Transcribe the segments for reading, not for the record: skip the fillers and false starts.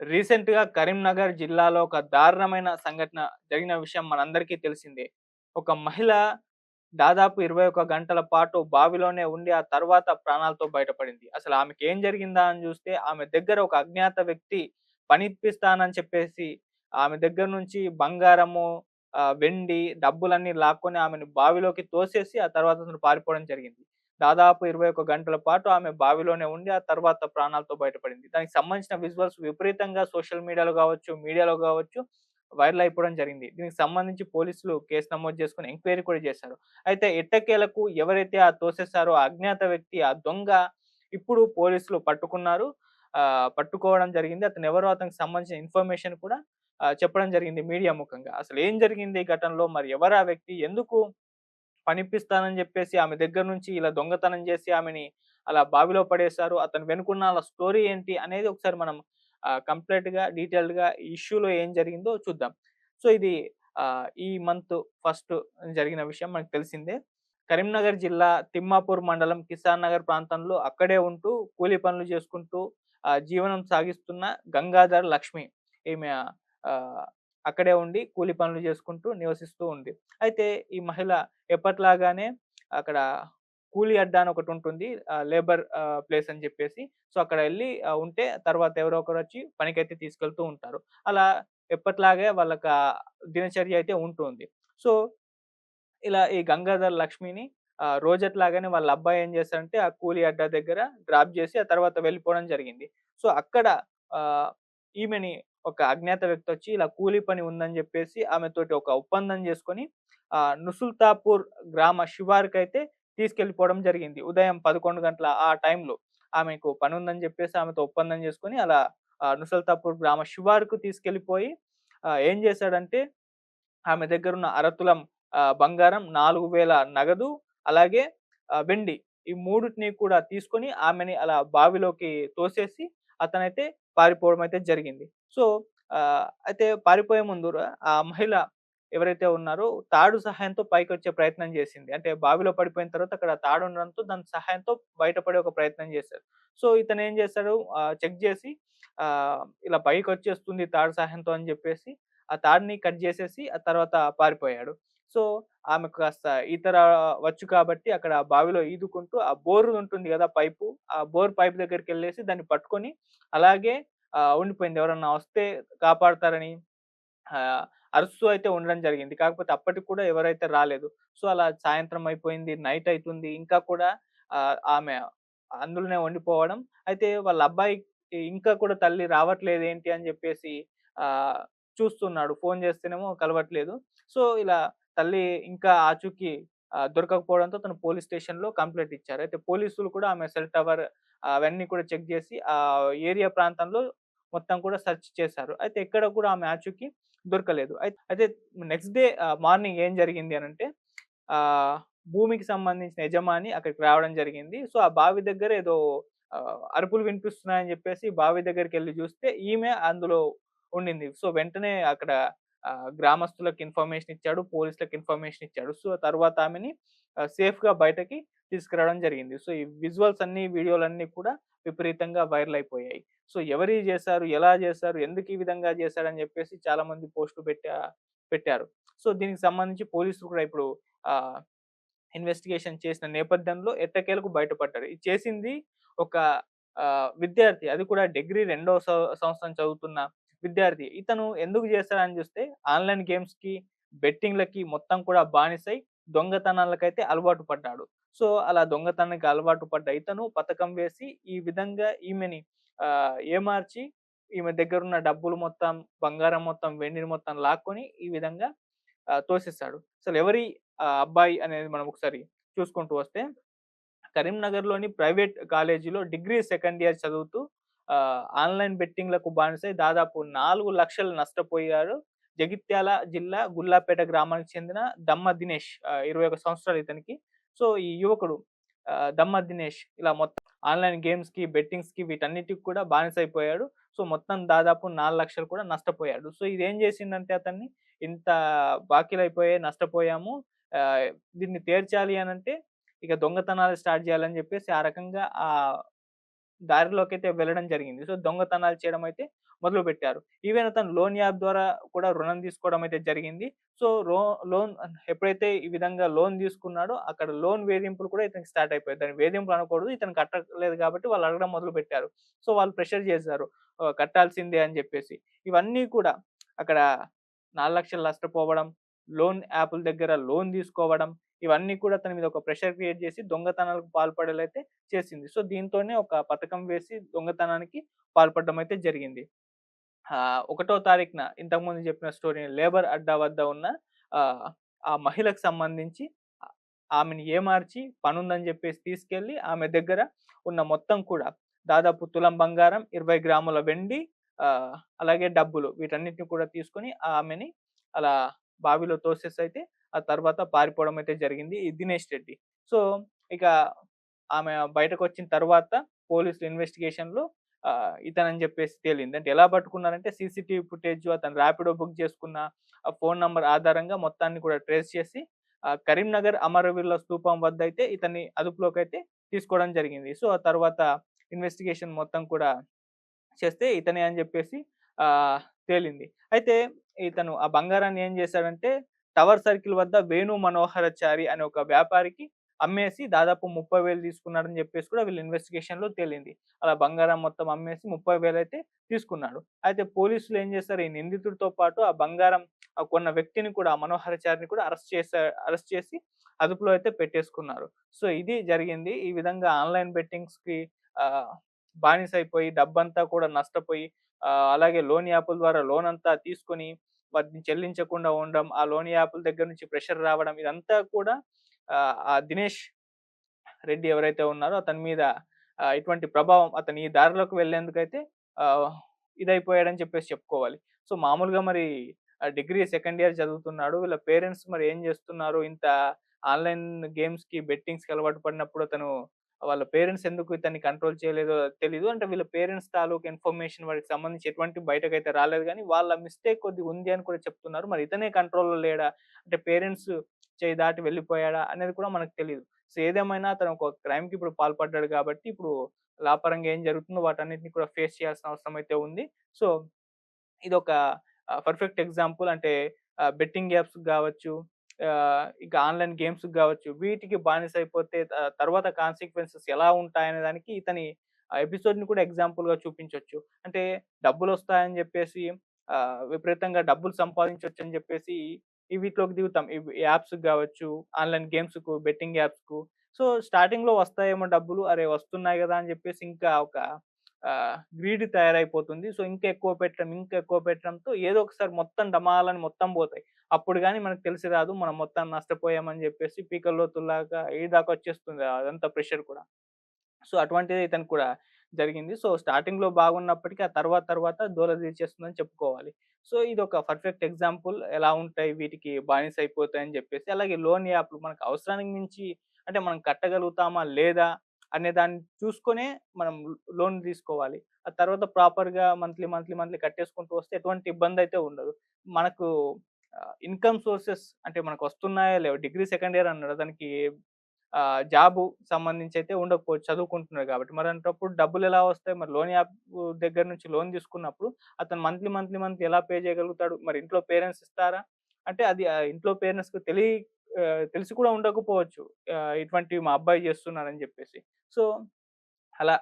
రీసెంట్‌గా కరీంనగర్ జిల్లాలో ఒక దారుణమైన సంఘటన జరిగిన విషయం మనందరికీ తెలిసిందే. ఒక మహిళ దాదాపు 21 గంటల పాటు బావిలోనే ఉండి, ఆ తర్వాత ప్రాణాలతో బయటపడింది. అసలు ఆమెకేం జరిగిందా అని జూస్తే, ఆమె దగ్గర ఒక అజ్ఞాత వ్యక్తి పనిప్పిస్తానని చెప్పేసి, ఆమె దగ్గర నుంచి బంగారము, వెండి, డబ్బులన్నీ లాక్కొని ఆమెను బావిలోకి తోసేసి, ఆ తర్వాత అతను పారిపోవడం జరిగింది. దాదాపు 21 గంటల పాటు ఆమె బావిలోనే ఉండి, ఆ తర్వాత ప్రాణాలతో బయటపడింది. దానికి సంబంధించిన విజువల్స్ విపరీతంగా సోషల్ మీడియాలో గావచ్చు, మీడియాలో గావచ్చు వైరల్ అయిపోవడం జరిగింది. దీనికి సంబంధించి పోలీసులు కేసు నమోదు చేసుకొని ఎంక్వైరీ కూడా చేశారు. అయితే ఎట్టకేలకు ఎవరైతే తోసేసారో ఆ అజ్ఞాత వ్యక్తి, ఆ దొంగ ఇప్పుడు పోలీసులు పట్టుకున్నారు. పట్టుకోవడం జరిగింది. అతనెవరో అతనికి సంబంధించిన ఇన్ఫర్మేషన్ కూడా చెప్పడం జరిగింది మీడియా ముఖంగా. అసలేం జరిగింది ఈ ఘటనలో? మరి ఎవరా వ్యక్తి? ఎందుకు పనిప్పిస్తానని జెప్పేసి ఆమె దగ్గర నుంచి ఇలా దొంగతనం జేసి ఆమెని అలా బావిలో పడేశారు. అతని వెనుకున్న ఆళ్ళ స్టోరీ ఏంటి అనేది ఒకసారి మనం కంప్లీట్‌గా, డీటెయిల్డ్‌గా ఈ ఇష్యూలో ఏం జరిగిందో చూద్దాం. సో, ఇది ఈ మంత్ ఫస్ట్ జరిగిన విషయం మనకు తెలిసిందే. కరీంనగర్ జిల్లా తిమ్మాపూర్ మండలం కిసాన్ నగర్ ప్రాంతంలో అక్కడే ఉంటూ కూలీ పనులు చేసుకుంటూ జీవనం సాగిస్తున్న గంగాధర్ లక్ష్మి. ఈమె ఆహ్, అక్కడే ఉండి కూలీ పనులు చేసుకుంటూ నివసిస్తూ ఉంది. అయితే ఈ మహిళ ఎప్పటిలాగానే అక్కడ కూలీ అడ్డా అని ఒకటుంటుంది. లేబర్ ప్లేస్ అని జెప్పేసి. సో, అక్కడ ఎళ్లి ఉంటే తర్వాత ఎవరో ఒకరొచ్చి పనికైతే తీసుకెళ్తూ ఉంటారు. అలా ఎప్పటిలాగే వాళ్ళకా దినచర్య అయితే ఉంటుంది. సో, ఇలా ఈ గంగాధర్ లక్ష్మిని రోజెట్లాగానే వాళ్ళ అబ్బాయి ఏం చేస్తాడంటే, ఆ కూలీ అడ్డా దగ్గర డ్రాప్ జేసి, ఆ తర్వాత వెళ్ళిపోవడం జరిగింది. సో, అక్కడ ఆహ్, ఈమెని ఒక అజ్ఞాత వ్యక్తొచ్చి ఇలా కూలీ పని ఉందని జెప్పేసి ఆమెతోటి ఒక ఒప్పందం జేసుకొని నుసుల్తాపూర్ గ్రామ శివారుకైతే తీసుకెళ్ళిపోవడం జరిగింది. ఉదయం 11 గంటల ఆ టైంలో. ఆమెకు పనుందని జెప్పేసి ఆమెతో ఒప్పందం జేసుకొని అలా నుసల్తాపూర్ గ్రామ శివారుకు తీసుకెళ్ళిపోయి ఏం జేశాడంటే ఆమె దగ్గరున్న అరతులం బంగారం, 4000 నగదు, అలాగే వెండి. ఈ మూడిటిని కూడా తీసుకొని ఆమెని అలా బావిలోకి తోసేసి అతనైతే పారిపోవడం అయితే జరిగింది. సో, అయితే పారిపోయే ముందు ఆ మహిళ ఎవరైతే ఉన్నారో తాడు సహాయంతో పైకొచ్చే ప్రయత్నం చేసింది. అంటే బావిలో పడిపోయిన తర్వాత అక్కడ తాడు ఉండడంతో దాని సహాయంతో బయటపడే ఒక ప్రయత్నం చేశారు. సో, ఇతనేం చేశాడు చెక్ చేసి ఇలా పైకొచ్చేస్తుంది తాడు సహాయంతో అని చెప్పేసి ఆ తాడుని కట్ జేసేసి, ఆ తర్వాత పారిపోయాడు. సో, ఆమెకు కాస్త ఈత వచ్చు కాబట్టి అక్కడ బావిలో ఈదుకుంటూ ఆ బోర్ ఉంటుంది గదా! పైపు. ఆ బోర్ పైప్ దగ్గరికెళ్ళేసి దాన్ని పట్టుకొని అలాగే ఉండిపోయింది. ఎవరన్నా వస్తే కాపాడతారని ఆహ్, అరుస్తూ అయితే ఉండడం జరిగింది. కాకపోతే అప్పటికి కూడా ఎవరైతే రాలేదు. సో, అలా సాయంత్రం అయిపోయింది. నైట్ అయితుంది. ఇంకా కూడా ఆమె అందులోనే ఉండిపోవడం. అయితే వాళ్ళ అబ్బాయి ఇంకా కూడా తల్లి రావట్లేదేంటి అని జెప్పేసి ఆహ్, చూస్తున్నాడు. ఫోను జేస్తేనేమో కలవట్లేదు. సో, ఇలా తల్లి ఇంకా ఆచూకీ దొరకకపోవడంతో తను పోలీస్ స్టేషన్‌లో కంప్లెయింట్ ఇచ్చారు. అయితే పోలీసులు కూడా ఆమె సెల్ టవర్ అవన్నీ కూడా చెక్ జేసి ఏరియా ప్రాంతంలో మొత్తం కూడా సెర్చ్ చేశారు. అయితే ఎక్కడ కూడా ఆమె ఆచూకీ దొరకలేదు. అయితే నెక్స్ట్ డే మార్నింగ్ ఏం జరిగింది అనంటే ఆహ్, భూమికి సంబంధించిన యజమాని అక్కడికి రావడం జరిగింది. సో, ఆ బావి దగ్గర ఏదో అరుపులు వినిపిస్తున్నాయని జెప్పేసి బావి దగ్గరికెళ్లి జూస్తే ఈమె అందులో ఉండింది. సో, వెంటనే అక్కడ గ్రామస్తులకు ఇన్ఫర్మేషన్ ఇచ్చాడు. పోలీసులకు ఇన్ఫర్మేషన్ ఇచ్చాడు. సో, తర్వాత ఆమెని సేఫ్‌గా బయటకి తీసుకురావడం జరిగింది. సో, ఈ విజువల్స్ అన్నీ, వీడియోలన్నీ కూడా విపరీతంగా వైరల్ అయిపోయాయి. సో, ఎవరు జేశారు? ఎలా జేశారు? ఎందుకు ఈ విధంగా జేశారని జెప్పేసి చాలామంది పోస్టులు పెట్టారు. సో, దీనికి సంబంధించి పోలీసులు కూడా ఇప్పుడు ఆహ్, ఇన్వెస్టిగేషన్ చేసిన నేపథ్యంలో ఎట్టకేలకు బయటపడ్డారు. ఇది చేసింది ఒక విద్యార్థి. అది కూడా డిగ్రీ రెండో సంవత్సరం చదువుతున్న విద్యార్థి. ఇతను ఎందుకు చేస్తాడని చూస్తే ఆన్‌లైన్ గేమ్స్‌కి, బెట్టింగ్‌లకి మొత్తం కూడా బానిసై దొంగతనాలకైతే అలవాటు పడ్డాడు. సో, అలా దొంగతనానికి అలవాటు పడ్డ ఇతను పథకం వేసి ఈ విధంగా ఈమెని ఏమార్చి ఈమె దగ్గరున్న డబ్బులు మొత్తం, బంగారం మొత్తం, వెండిని మొత్తం లాక్కొని ఈ విధంగా తోసేసాడు. అసలెవరి అబ్బాయి అనేది మనం ఒకసారి చూసుకుంటూ వస్తే, కరీంనగర్‌లోని ప్రైవేట్ కాలేజీలో డిగ్రీ సెకండ్ ఇయర్ చదువుతూ ఆన్‌లైన్ బెట్టింగ్‌లకు బానిసై దాదాపు 4,00,000 నష్టపోయాడు. జగిత్యాల జిల్లా గుల్లాపేట గ్రామానికి చెందిన దమ్మ దినేష్ 21 సంవత్సరాలు ఇతనికి. సో, ఈ యువకుడు దమ్మ దినేష్ ఇలా మొత్తం ఆన్‌లైన్ గేమ్స్‌కి, బెట్టింగ్స్‌కి వీటన్నిటికి కూడా బానిసైపోయాడు. సో, మొత్తం దాదాపు 4,00,000 కూడా నష్టపోయాడు. సో, ఇదేం చేసిందంటే అతన్ని ఇంత బాకీలైపోయాయి, నష్టపోయాము. ఆహ్, దీన్ని తీర్చాలి అనంటే ఇక దొంగతనాలు స్టార్ట్ చేయాలని చెప్పేసి ఆ రకంగా దారిలోకైతే వెళ్ళడం జరిగింది. సో, దొంగతనాలు చేయడం అయితే మొదలుపెట్టారు. ఈవెన్ అతను లోన్ యాప్ ద్వారా కూడా రుణం తీసుకోవడం అయితే జరిగింది. సో, లోన్ ఎప్పుడైతే ఈ విధంగా లోన్ తీసుకున్నాడో అక్కడ లోన్ వేధింపులు కూడా ఇతనికి స్టార్ట్ అయిపోయాయి. దాన్ని వేధింపులు అనకూడదు. ఇతను కట్టలేదు కాబట్టి వాళ్ళు అడగడం మొదలుపెట్టారు. సో, వాళ్ళు ప్రెషర్ చేశారు. కట్టాల్సిందే అని చెప్పేసి. ఇవన్నీ కూడా అక్కడ 4,00,000 నష్టపోవడం, లోన్ యాపుల దగ్గర లోన్ తీసుకోవడం, ఇవన్నీ కూడా అతని మీద ఒక ప్రెషర్ క్రియేట్ చేసి దొంగతనాలకు పాల్పడేలైతే చేసింది. సో, దీంతోనే ఒక పథకం వేసి దొంగతనానికి పాల్పడడం అయితే జరిగింది. 1 తారీఖున ఇంతకుముందు చెప్పిన స్టోరీ లేబర్ అడ్డా వద్ద ఉన్న ఆహ్, ఆ మహిళకు సంబంధించి ఆమెని ఏమార్చి పనుందని జెప్పేసి తీసుకెళ్ళి ఆమె దగ్గర ఉన్న మొత్తం కూడా దాదాపు తులం బంగారం, 20 గ్రాముల వెండి, ఆహ్, అలాగే డబ్బులు వీటన్నిటిని కూడా తీసుకొని ఆమెని అలా బావిలో తోసేసైతే ఆ తర్వాత పారిపోవడం అయితే జరిగింది ఈ దినేష్ రెడ్డి. సో, ఇక ఆమె బయటకొచ్చిన తర్వాత పోలీసులు ఇన్వెస్టిగేషన్‌లో ఇతనని జెప్పేసి తేలింది. అంటే ఎలా పట్టుకున్నారంటే సీసీటీవీ ఫుటేజు, అతను ర్యాపిడో బుక్ చేసుకున్న ఆ ఫోను నంబర్ ఆధారంగా మొత్తాన్ని కూడా ట్రేస్ చేసి కరీంనగర్ అమరవీరుల స్తూపం వద్దయితే ఇతన్ని అదుపులోకైతే తీసుకోవడం జరిగింది. సో, ఆ తర్వాత ఇన్వెస్టిగేషన్ మొత్తం కూడా చేస్తే ఇతనే అని జెప్పేసి ఆహ్, తేలింది. అయితే ఇతను ఆ బంగారాన్ని ఏం జేశాడంటే టవర్ సర్కిల్ వద్ద వేణు మనోహరచారి అనే ఒక వ్యాపారికి అమ్మేసి దాదాపు 30,000 తీసుకున్నాడని జెప్పేసి కూడా వీళ్ళ ఇన్వెస్టిగేషన్‌లో తేలింది. అలా బంగారం మొత్తం అమ్మేసి 30,000 అయితే తీసుకున్నాడు. అయితే పోలీసులు ఏం జేశారు ఈ నిందితుడితో పాటు ఆ బంగారం కొన్న వ్యక్తిని కూడా మనోహరచారిని కూడా అరెస్ట్ చేసి అదుపులో అయితే పెట్టేసుకున్నారు. సో, ఇది జరిగింది. ఈ విధంగా ఆన్‌లైన్ బెట్టింగ్స్‌కి ఆహ్, బానిసైపోయి డబ్బంతా కూడా నష్టపోయి అలాగే లోన్ యాపుల ద్వారా లోన్ అంతా తీసుకొని వాటిని చెల్లించకుండా ఉండడం, ఆ లోన్ యాపుల దగ్గర నుంచి ప్రెషర్ రావడం ఇదంతా కూడా ఆ దినేష్ రెడ్డి ఎవరైతే ఉన్నారో అతని మీద ఇటువంటి ప్రభావం అతను ఈ దారిలోకి వెళ్ళేందుకైతే ఆహ్, ఇదైపోయాడని చెప్పేసి చెప్పుకోవాలి. సో, మామూలుగా మరి డిగ్రీ సెకండ్ ఇయర్ చదువుతున్నాడు. వీళ్ళ పేరెంట్స్ మరి ఏం చేస్తున్నారు? ఇంత ఆన్‌లైన్ గేమ్స్‌కి, బెట్టింగ్స్‌కి అలవాటు పడినప్పుడు అతను వాళ్ళ పేరెంట్స్ ఎందుకు ఇతన్ని కంట్రోల్ చేయలేదో తెలీదు. అంటే వీళ్ళ పేరెంట్స్ తాలూకు ఇన్ఫర్మేషన్ వాడికి సంబంధించి ఎటువంటి బయటకైతే రాలేదు గానీ, వాళ్ళ మిస్టేక్ కొద్దిగా ఉంది అని కూడా చెప్తున్నారు. మరి ఇతనే కంట్రోల్‌లో లేడా? అంటే పేరెంట్స్ చేయి దాటి వెళ్ళిపోయాడా? అనేది కూడా మనకు తెలీదు. సో, ఏదేమైనా అతను ఒక క్రైమ్‌కి ఇప్పుడు పాల్పడ్డాడు కాబట్టి, ఇప్పుడు లా పరంగా ఏం జరుగుతుందో వాటన్నిటిని కూడా ఫేస్ చేయాల్సిన అవసరం అయితే ఉంది. సో, ఇదొక పర్ఫెక్ట్ ఎగ్జాంపుల్. అంటే బెట్టింగ్ యాప్స్‌కి గావచ్చు, ఇంకా ఆన్‌లైన్ గేమ్స్‌కి గావచ్చు, వీటికి బానిసైపోతే తర్వాత కాన్సిక్వెన్సెస్ ఎలా ఉంటాయనే దానికి ఇతని ఎపిసోడ్‌ని కూడా ఎగ్జాంపుల్‌గా చూపించొచ్చు. అంటే డబ్బులొస్తాయని జెప్పేసి విపరీతంగా డబ్బులు సంపాదించొచ్చని జెప్పేసి వీటిలోకి దిగుతాం. యాప్స్‌కి గావచ్చు, ఆన్‌లైన్ గేమ్స్‌కు, బెట్టింగ్ యాప్స్‌కు. సో, స్టార్టింగ్‌లో వస్తాయేమో డబ్బులు, అరే! వస్తున్నాయి గదా! అని జెప్పేసి ఇంకా ఒక గ్రీడ్ తయారైపోతుంది. సో, ఇంకా ఎక్కువ పెట్టడం, ఇంకా ఎక్కువ పెట్టడంతో ఏదో ఒకసారి మొత్తం డమాలని మొత్తం పోతాయి. అప్పుడు గాని మనకు తెలిసి రాదు. మనం మొత్తం నష్టపోయామని జెప్పేసి పీకల లోతుల్లాగా ఈడిదాకా వచ్చేస్తుంది అదంతా ప్రెషర్ కూడా. సో, అటువంటిదే ఇతనికి కూడా జరిగింది. సో, స్టార్టింగ్‌లో బాగున్నప్పటికీ ఆ తర్వాత దూల తీర్చేస్తుందని చెప్పుకోవాలి. సో, ఇదొక పర్ఫెక్ట్ ఎగ్జాంపుల్ ఎలా ఉంటాయి వీటికి బానిసైపోతాయని జెప్పేసి. అలాగే లోన్ యాప్‌లు మనకు అవసరానికి మించి అంటే మనం కట్టగలుగుతామా లేదా అనే దాన్ని చూసుకొనే మనం లోన్ తీసుకోవాలి. ఆ తర్వాత ప్రాపర్‌గా మంత్లీ కట్టేసుకుంటూ వస్తే ఎటువంటి ఇబ్బందయితే ఉండదు. మనకు ఇన్‌కమ్ సోర్సెస్ అంటే మనకొస్తున్నాయా లేవా? డిగ్రీ సెకండ్ ఇయర్ అన్నాడు. దానికి జాబు సంబంధించయితే ఉండకపోవచ్చు చదువుకుంటున్నాడు గాబట్టి. మరంటప్పుడు డబ్బులెలా వస్తాయి? మరి లోన్ యాప్ దగ్గర నుంచి లోన్ తీసుకున్నప్పుడు అతను మంత్లీ ఎలా పే చేయగలుగుతాడు? మరి ఇంట్లో పేరెంట్స్ ఇస్తారా? అంటే అది ఇంట్లో పేరెంట్స్‌కి తెలిసి కూడా ఉండకపోవచ్చు. ఇటువంటివి మా అబ్బాయి చేస్తున్నాడని జెప్పేసి. సో, అలా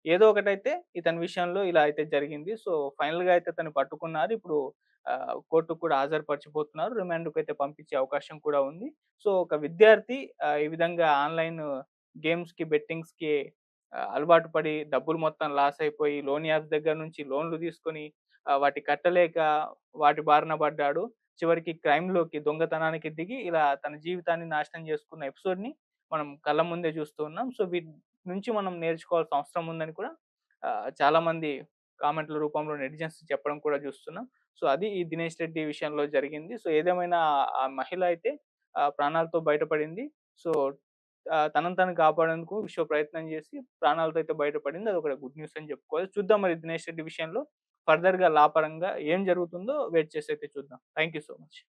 ఏదో ఒకటైతే ఇతని విషయంలో ఇలా అయితే జరిగింది. సో, ఫైనల్‌గా అయితే తను పట్టుకున్నారు. ఇప్పుడు కోర్ట్‌కి కూడా హాజరుపరచబోతున్నారు. రిమాండ్‌కైతే పంపించే అవకాశం కూడా ఉంది. సో, ఒక విద్యార్థి ఈ విధంగా ఆన్‌లైన్ గేమ్స్‌కి, బెట్టింగ్స్‌కి అలవాటు పడి డబ్బులు మొత్తం లాస్ అయిపోయి లోన్ యాప్స్ దగ్గర నుంచి లోన్‌లు తీసుకొని వాటి కట్టలేక వాటి బారిన పడ్డాడు. చివరికి క్రైమ్‌లోకి దొంగతనానికి దిగి ఇలా తన జీవితాన్ని నాశనం చేసుకున్న ఎపిసోడ్‌ని మనం కళ్ళ ముందే చూస్తూ ఉన్నాం. సో, వీటి నుంచి మనం నేర్చుకోవాల్సిన అవసరం ఉందని కూడా చాలామంది కామెంట్‌ల రూపంలో నెటిజన్స్ చెప్పడం కూడా చూస్తున్నాం. సో, అది ఈ దినేష్ రెడ్డి విషయంలో జరిగింది. సో, ఏదేమైనా ఆ మహిళ అయితే ప్రాణాలతో బయటపడింది. సో, తనను తాను కాపాడేందుకు విశ్వ ప్రయత్నం చేసి ప్రాణాలతో అయితే బయటపడింది. అదొక గుడ్ న్యూస్ అని చెప్పుకోవాలి. చూద్దాం మరి దినేష్ రెడ్డి విషయంలో ఫర్దర్‌గా లా పరంగా ఏం జరుగుతుందో వెయిట్ చేసి అయితే చూద్దాం. Thank you so much.